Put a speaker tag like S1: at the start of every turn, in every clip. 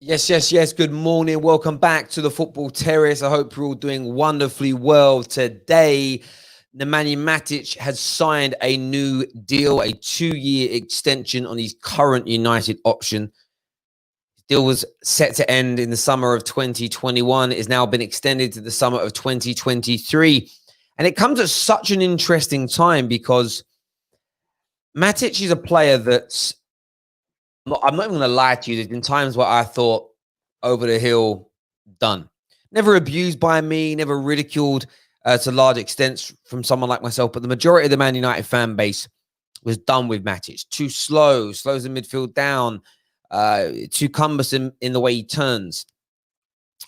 S1: Yes, yes, yes. Good morning. Welcome back to the Football Terrace. I hope you're all doing wonderfully well today. Nemanja Matic has signed a new deal, a 2-year extension on his current United option. The deal was set to end in the summer of 2021. It has now been extended to the summer of 2023. And it comes at such an interesting time because Matic is a player that's I'm not even going to lie to you. There's been times where I thought over the hill, done. Never abused by me, never ridiculed to large extents from someone like myself. But the majority of the Man United fan base was done with Matic. Too slow, slows the midfield down, too cumbersome in the way he turns.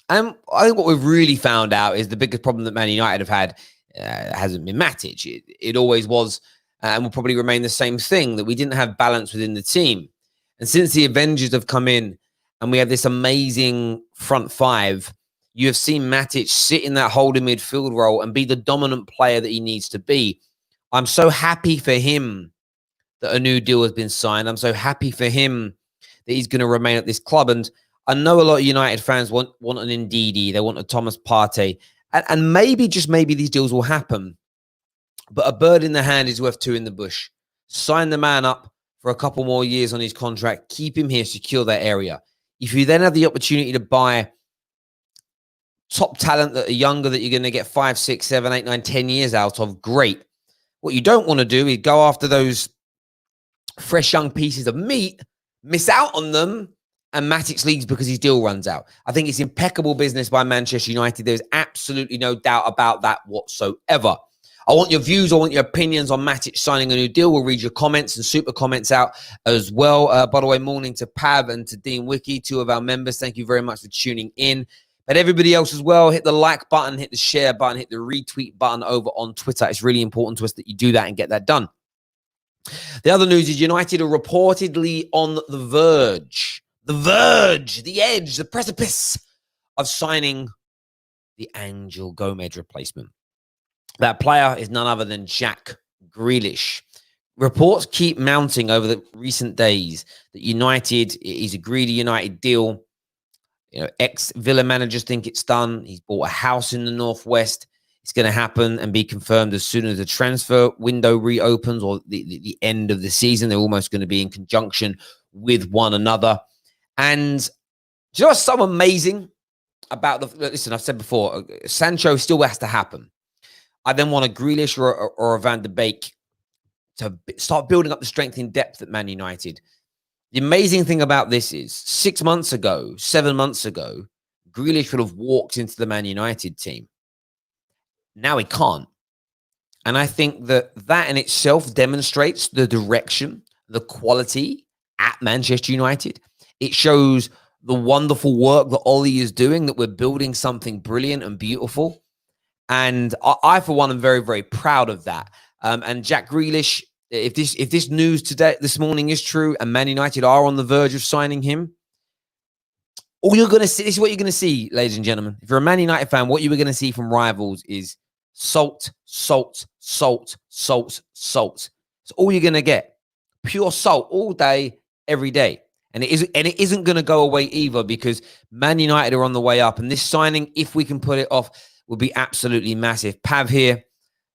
S1: And I think what we've really found out is the biggest problem that Man United have had hasn't been Matic. It always was and will probably remain the same thing, that we didn't have balance within the team. And since the Avengers have come in and we have this amazing front five, you have seen Matic sit in that holding midfield role and be the dominant player that he needs to be. I'm so happy for him that a new deal has been signed. I'm so happy for him that he's going to remain at this club. And I know a lot of United fans want an Ndidi. They want a Thomas Partey. And maybe, just maybe, these deals will happen. But a bird in the hand is worth two in the bush. Sign the man up for a couple more years on his contract. Keep him here, secure that area. If you then have the opportunity to buy top talent that are younger, that you're going to get 5, 6, 7, 8, 9, 10 years out of, great. What you don't want to do is go after those fresh young pieces of meat, miss out on them, and Matic leaves because his deal runs out. I think it's impeccable business by Manchester United. There's absolutely no doubt about that whatsoever. I want your views. I want your opinions on Matic signing a new deal. We'll read your comments and super comments out as well. By the way, morning to Pav and to Dean Wiki, two of our members. Thank you very much for tuning in. But everybody else as well, hit the like button, hit the share button, hit the retweet button over on Twitter. It's really important to us that you do that and get that done. The other news is United are reportedly on the verge, the edge, the precipice of signing the Angel Gomes replacement. That player is none other than Jack Grealish. Reports keep mounting over the recent days that United is a greedy United deal. You know, ex-Villa managers think it's done. He's bought a house in the Northwest. It's going to happen and be confirmed as soon as the transfer window reopens or the end of the season. They're almost going to be in conjunction with one another. And do you know what's so amazing about listen, I've said before, Sancho still has to happen. I then want a Grealish or a Van de Beek to start building up the strength in depth at Man United. The amazing thing about this is 6 months ago, 7 months ago, Grealish would have walked into the Man United team. Now he can't. And I think that in itself demonstrates the direction, the quality at Manchester United. It shows the wonderful work that Ollie is doing, that we're building something brilliant and beautiful. And I, for one, am very, very proud of that. And Jack Grealish, if this news this morning is true, and Man United are on the verge of signing him, all you're going to see, this is what you're going to see, ladies and gentlemen. If you're a Man United fan, what you were going to see from rivals is salt, salt, salt, salt, salt. It's all you're going to get. Pure salt all day, every day. And it isn't going to go away either, because Man United are on the way up. And this signing, if we can put it off, will be absolutely massive. Pav here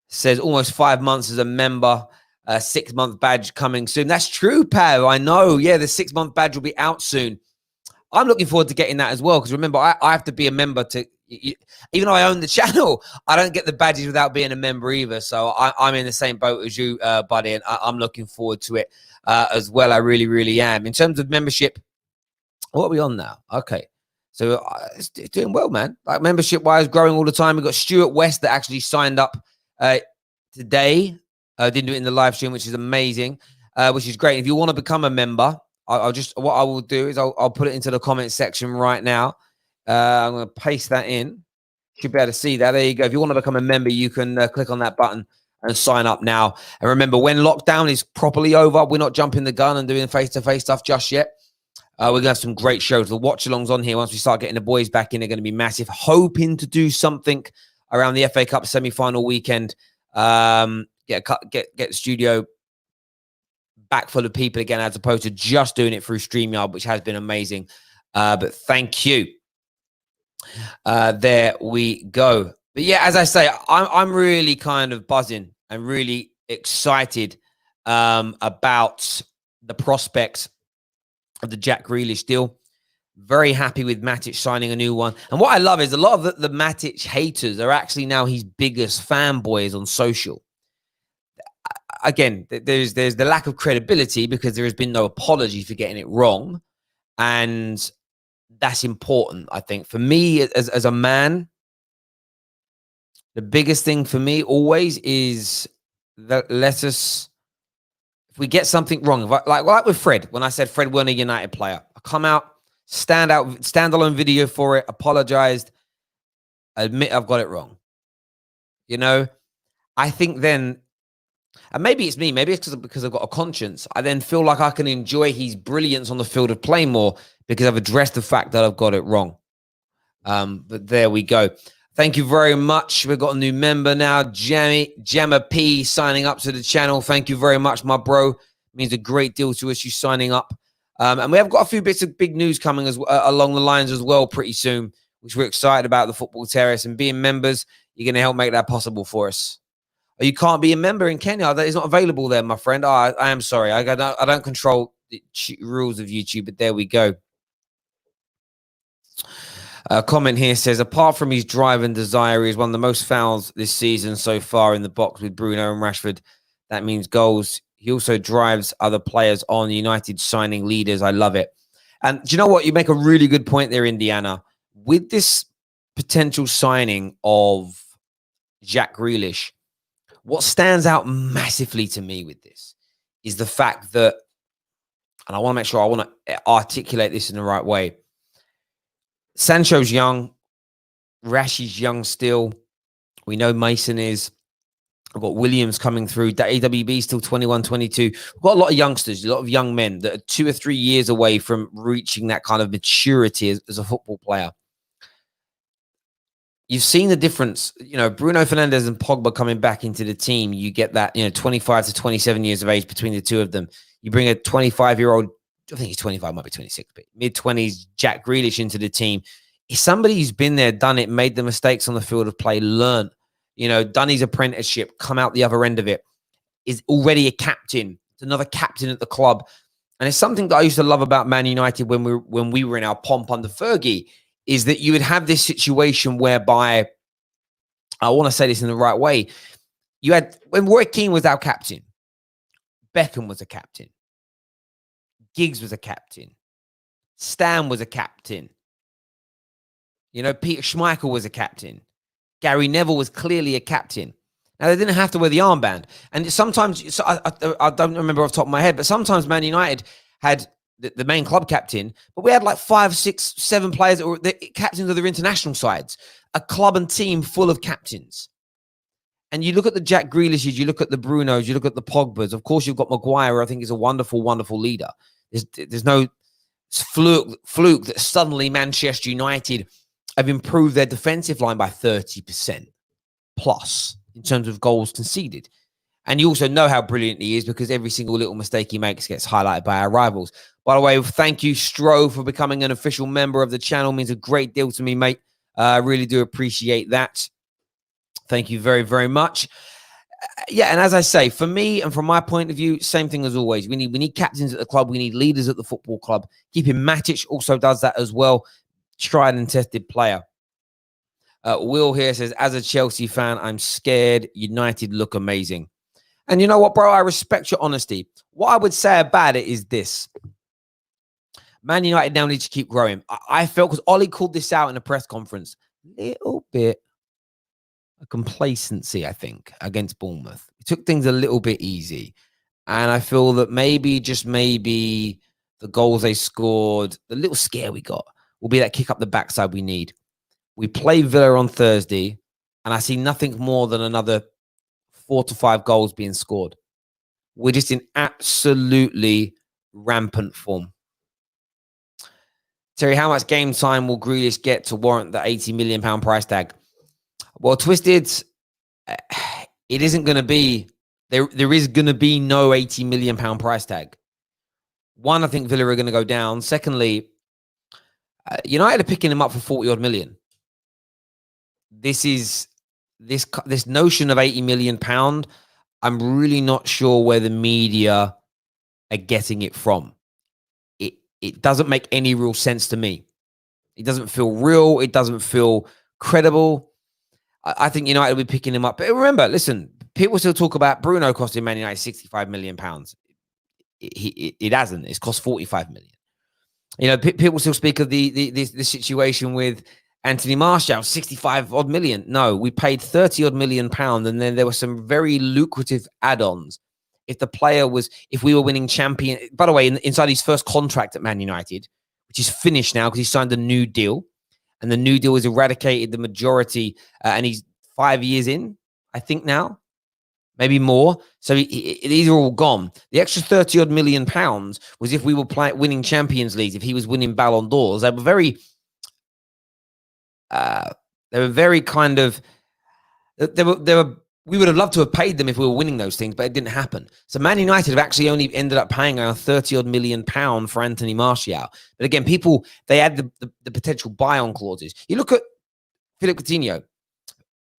S1: says almost 5 months as a member, 6-month badge coming soon. That's true, Pav. I know. Yeah, the 6-month badge will be out soon. I'm looking forward to getting that as well, because remember, I have to be a member to, even though I own the channel, I don't get the badges without being a member either. So I'm in the same boat as you, buddy, and I'm looking forward to it as well. I really, really am. In terms of membership, what are we on now? Okay. So it's doing well, man. Like, membership-wise, growing all the time. We've got Stuart West that actually signed up today. Didn't do it in the live stream, which is amazing, which is great. If you want to become a member, what I will do is I'll put it into the comment section right now. I'm going to paste that in. Should be able to see that. There you go. If you want to become a member, you can click on that button and sign up now. And remember, when lockdown is properly over, we're not jumping the gun and doing face-to-face stuff just yet. We're going to have some great shows. The watch-alongs on here, once we start getting the boys back in, are going to be massive. Hoping to do something around the FA Cup semi-final weekend. Get the studio back full of people again, as opposed to just doing it through StreamYard, which has been amazing. But thank you. There we go. But yeah, as I say, I'm really kind of buzzing and really excited about the prospects of the Jack Grealish deal. Very happy with Matic signing a new one. And what I love is a lot of the Matic haters are actually now his biggest fanboys on social. Again, there's the lack of credibility because there has been no apology for getting it wrong. And that's important, I think. For me, as a man, the biggest thing for me always is that if we get something wrong, like with Fred, when I said Fred wasn't a United player, I come out, standalone video for it, apologized, admit I've got it wrong. You know, I think then, and maybe it's me, maybe it's because I've got a conscience. I then feel like I can enjoy his brilliance on the field of play more because I've addressed the fact that I've got it wrong. But there we go. Thank you very much. We've got a new member now, Gemma P, signing up to the channel. Thank you very much, my bro. It means a great deal to us, you signing up. And we have got a few bits of big news coming along the lines as well pretty soon, which we're excited about the Football Terrace. And being members, you're going to help make that possible for us. You can't be a member in Kenya. That is not available there, my friend. I am sorry. I don't control the rules of YouTube, but there we go. A comment here says, apart from his drive and desire, he has won the most fouls this season so far in the box with Bruno and Rashford. That means goals. He also drives other players on. United signing leaders. I love it. And do you know what? You make a really good point there, Indiana. With this potential signing of Jack Grealish, what stands out massively to me with this is the fact that, and I want to make sure I want to articulate this in the right way. Sancho's young. Rashi's young still. We know Mason is. I've got Williams coming through. AWB still 21, 22. We've got a lot of youngsters, a lot of young men that are 2 or 3 years away from reaching that kind of maturity as a football player. You've seen the difference. You know, Bruno Fernandes and Pogba coming back into the team. You get that, 25 to 27 years of age between the two of them. You bring a 25-year-old, I think he's 25, might be 26, but mid-20s, Jack Grealish into the team. He's somebody who's been there, done it, made the mistakes on the field of play, learned, done his apprenticeship, come out the other end of it, is already a captain. It's another captain at the club. And it's something that I used to love about Man United when we were in our pomp under Fergie, is that you would have this situation whereby, I want to say this in the right way, you had, when Roy Keane was our captain, Beckham was a captain, Giggs was a captain, Stan was a captain, Peter Schmeichel was a captain, Gary Neville was clearly a captain. Now, they didn't have to wear the armband. And sometimes, I don't remember off the top of my head, but sometimes Man United had the main club captain, but we had like 5, 6, 7 players that were the captains of their international sides, a club and team full of captains. And you look at the Jack Grealishes, you look at the Brunos, you look at the Pogbas. Of course, you've got Maguire, I think is a wonderful, wonderful leader. There's no fluke that suddenly Manchester United have improved their defensive line by 30% plus in terms of goals conceded. And you also know how brilliant he is because every single little mistake he makes gets highlighted by our rivals. By the way, thank you, Stro, for becoming an official member of the channel. It means a great deal to me, mate. I really do appreciate that. Thank you very, very much. Yeah, and as I say, for me and from my point of view, same thing as always. We need captains at the club. We need leaders at the football club. Keeping Matic also does that as well. Tried and tested player. Will here says, as a Chelsea fan, I'm scared. United look amazing. And you know what, bro? I respect your honesty. What I would say about it is this. Man United now need to keep growing. I felt, because Ollie called this out in a press conference, little bit of complacency, I think, against Bournemouth. He took things a little bit easy. And I feel that maybe, just maybe, the goals they scored, the little scare we got, will be that kick up the backside we need. We play Villa on Thursday, and I see nothing more than another 4 to 5 goals being scored. We're just in absolutely rampant form. Terry, how much game time will Grealish get to warrant the £80 million price tag? Well, Twisted, it isn't going to be, there is going to be no £80 million price tag. One, I think Villa are going to go down. Secondly, United are picking him up for 40 odd million. This notion of 80 million pound. I'm really not sure where the media are getting it from. It doesn't make any real sense to me. It doesn't feel real. It doesn't feel credible. I think United will be picking him up. But remember, listen, people still talk about Bruno costing Man United 65 million pounds. It hasn't. It's cost 45 million. People still speak of the situation with Anthony Martial, 65 odd million. No, we paid 30 odd million pounds, and then there were some very lucrative add-ons. If we were winning champion, by the way, inside his first contract at Man United, which is finished now because he signed a new deal, and the new deal has eradicated the majority, and he's 5 years in, I think now, maybe more. So these are all gone. The extra 30 odd million pounds was if we were winning Champions Leagues, if he was winning Ballon d'Ors. They were very kind of, we would have loved to have paid them if we were winning those things, but it didn't happen. So Man United have actually only ended up paying around 30 odd million pound for Anthony Martial. But again, they had the potential buy-on clauses. You look at Philippe Coutinho,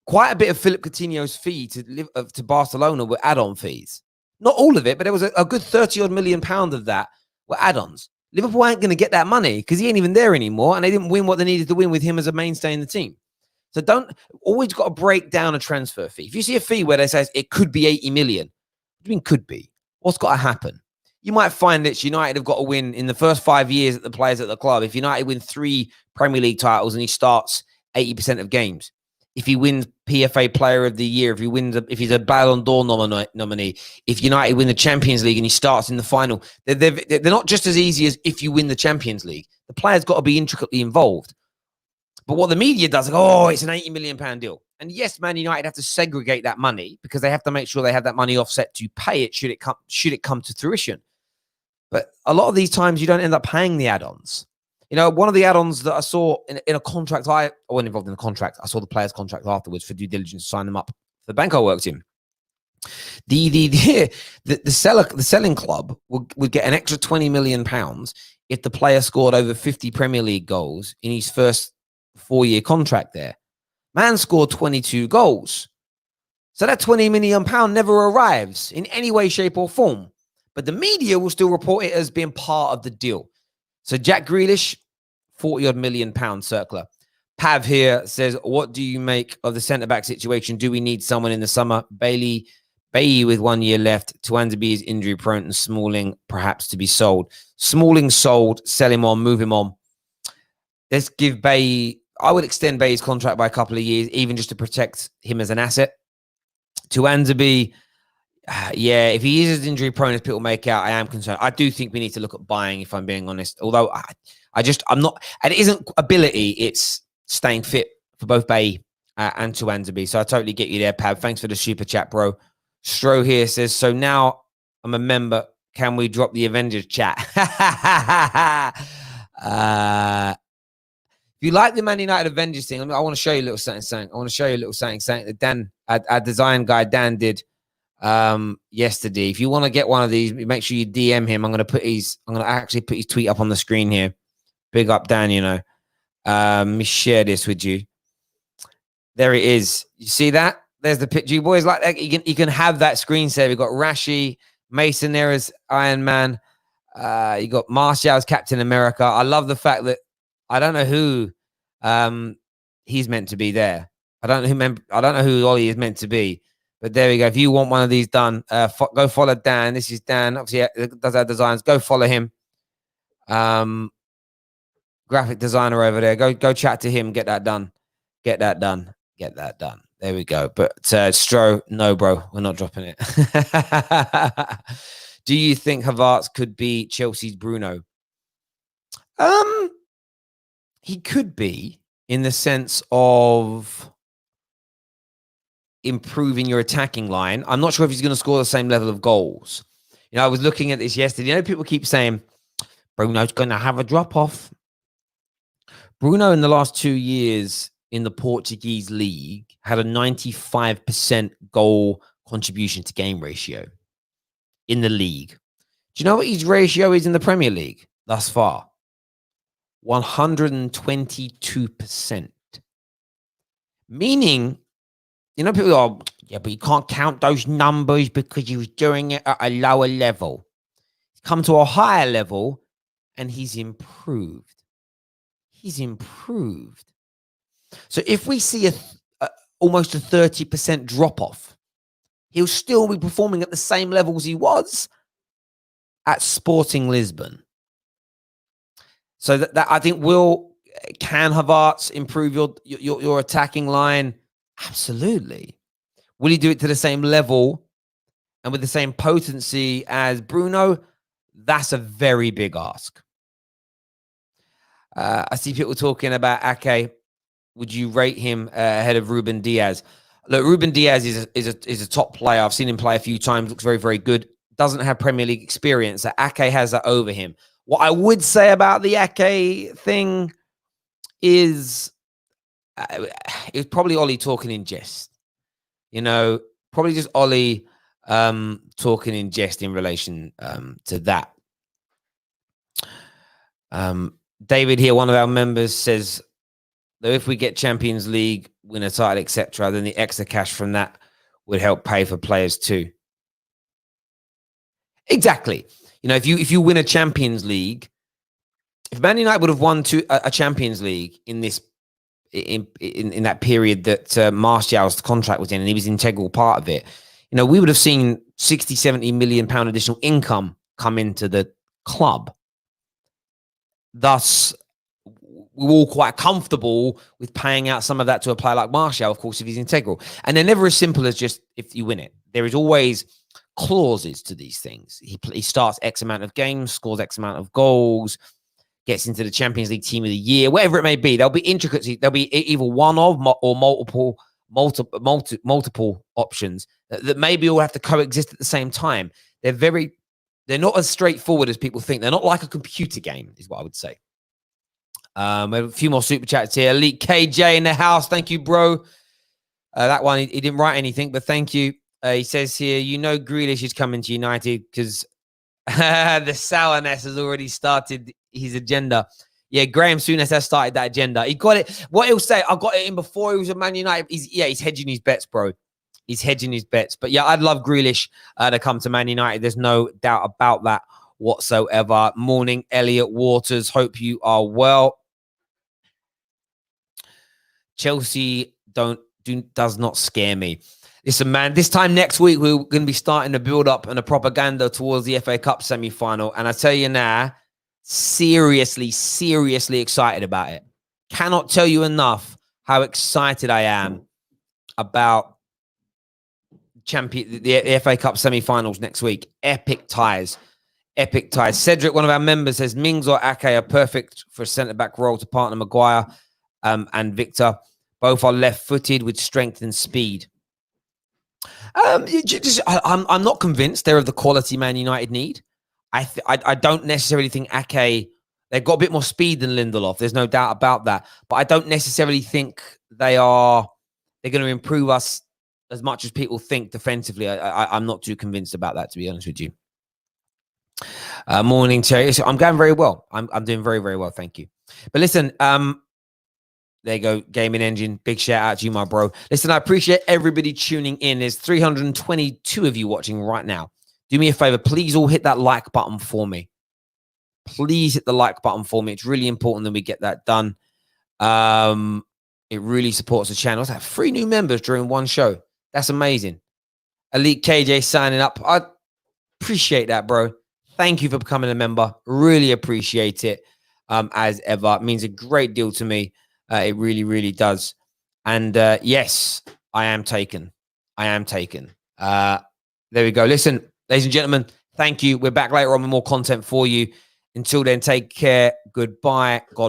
S1: quite a bit of Philippe Coutinho's fee to Barcelona were add-on fees. Not all of it, but there was a good 30 odd million pound of that were add-ons. Liverpool ain't going to get that money because he ain't even there anymore, and they didn't win what they needed to win with him as a mainstay in the team. So don't always got to break down a transfer fee. If you see a fee where they say it could be 80 million, what do you mean could be? What's got to happen? You might find that United have got to win in the first 5 years that the players at the club. If United win 3 Premier League titles and he starts 80% of games, if he wins PFA Player of the Year, if he's a Ballon d'Or nominee, if United win the Champions League and he starts in the final, they're not just as easy as if you win the Champions League. The player's got to be intricately involved. But what the media does, it's an 80 million pound deal. And yes, Man United have to segregate that money because they have to make sure they have that money offset to pay it should it come to fruition. But a lot of these times you don't end up paying the add-ons. One of the add-ons that I saw in a contract, I wasn't involved in the contract. I saw the player's contract afterwards for due diligence to sign them up for the bank I worked in. The selling club would get an extra 20 million pounds if the player scored over 50 Premier League goals in his first 4-year contract there. Man scored 22 goals. So that 20 million pound never arrives in any way, shape, or form. But the media will still report it as being part of the deal. So Jack Grealish, 40 odd million pound circular. Pav here says, what do you make of the centre-back situation? Do we need someone in the summer? Bailey with 1 year left. Tuanzebe is injury prone and Smalling perhaps to be sold. Smalling sold, sell him on, move him on. Let's give Bailey, I would extend Bailey's contract by a couple of years, even just to protect him as an asset. Tuanzebe, if he is as injury prone as people make out, I am concerned. I do think we need to look at buying, if I'm being honest. Although I'm not, and it isn't ability, it's staying fit for both Bailey and Tuanzebe. So I totally get you there, Pav. Thanks for the super chat, bro. Stro here says, so now I'm a member. Can we drop the Avengers chat? If you like the Man United Avengers thing, I want to show you a little something. I want to show you a little something that Dan, our design guy, Dan did yesterday. If you want to get one of these, make sure you DM him. I'm going to actually put his tweet up on the screen here. Big up, Dan, Let me share this with you. There it is. You see that? There's the picture. You boys like that? You can have that screensaver. You've got Rashi, Mason there as Iron Man. You got Martial as Captain America. I love the fact that I don't know who he's meant to be there. I don't know who Ollie is meant to be. But there we go. If you want one of these done, go follow Dan. This is Dan. Obviously, does our designs. Go follow him. Graphic designer over there. Go chat to him. Get that done. There we go. But Stro, no, bro. We're not dropping it. Do you think Havertz could be Chelsea's Bruno? He could be, in the sense of improving your attacking line. I'm not sure if he's going to score the same level of goals. I was looking at this yesterday. People keep saying Bruno's going to have a drop-off. Bruno, in the last 2 years in the Portuguese league, had a 95% goal contribution to game ratio in the league. Do you know what his ratio is in the Premier League thus far? 122%. Meaning, people are, yeah, but you can't count those numbers because he was doing it at a lower level. He's come to a higher level and he's improved. He's improved. So if we see almost a 30% drop off, he'll still be performing at the same levels he was at Sporting Lisbon. So that I think can Havertz improve your attacking line? Absolutely. Will he do it to the same level and with the same potency as Bruno? That's a very big ask. I see people talking about Ake. Would you rate him ahead of Ruben Diaz? Look, Ruben Diaz is a top player. I've seen him play a few times. Looks very, very good. Doesn't have Premier League experience. So Ake has that over him. What I would say about the Ake thing is it's probably Ollie talking in jest. Probably just Ollie talking in jest in relation to that. David here, one of our members, says that if we get Champions League, win a title, etc., then the extra cash from that would help pay for players too. Exactly. If you win a Champions League, if Man United would have won a Champions League in that period that Martial's contract was in, and he was an integral part of it, we would have seen 60, 70 million pound additional income come into the club. Thus, we're all quite comfortable with paying out some of that to a player like Martial, of course, if he's integral. And they're never as simple as just if you win it. There is always clauses to these things. He starts X amount of games, scores X amount of goals, gets into the Champions League Team of the Year, whatever it may be. There'll be intricacies. There'll be either one of or multiple options that maybe all have to coexist at the same time. They're not as straightforward as people think. They're not like a computer game, is what I would say. We have a few more super chats here. Elite KJ in the house. Thank you, bro. That one, he didn't write anything, but thank you. He says here, Grealish is coming to United because the sourness has already started his agenda. Yeah, Graham Souness has started that agenda. He got it. What he'll say, I got it in before he was at Man United. He's hedging his bets, bro. He's hedging his bets. But yeah, I'd love Grealish to come to Man United. There's no doubt about that whatsoever. Morning, Elliot Waters. Hope you are well. Chelsea does not scare me. Listen, man, this time next week, we're going to be starting the build-up and the propaganda towards the FA Cup semi-final. And I tell you now, seriously excited about it. Cannot tell you enough how excited I am about the FA Cup semi-finals next week. Epic ties. Cedric, one of our members, says Mings or Ake are perfect for a centre-back role to partner Maguire and Victor. Both are left-footed with strength and speed. I'm not convinced they're of the quality Man United need. I don't necessarily think Ake, they've got a bit more speed than Lindelof. There's no doubt about that. But I don't necessarily think they're going to improve us as much as people think defensively. I'm not too convinced about that, to be honest with you. Morning, Terry. I'm going very well. I'm doing very, very well. Thank you. But listen, there you go, Gaming Engine. Big shout out to you, my bro. Listen, I appreciate everybody tuning in. There's 322 of you watching right now. Do me a favor. Please all hit that like button for me. Please hit the like button for me. It's really important that we get that done. It really supports the channel. It's like 3 new members during one show. That's amazing. Elite KJ signing up. I appreciate that, bro. Thank you for becoming a member. Really appreciate it. As ever. It means a great deal to me. It really, really does. And yes, I am taken. There we go. Listen, ladies and gentlemen, thank you. We're back later on with more content for you. Until then, take care. Goodbye. God bless.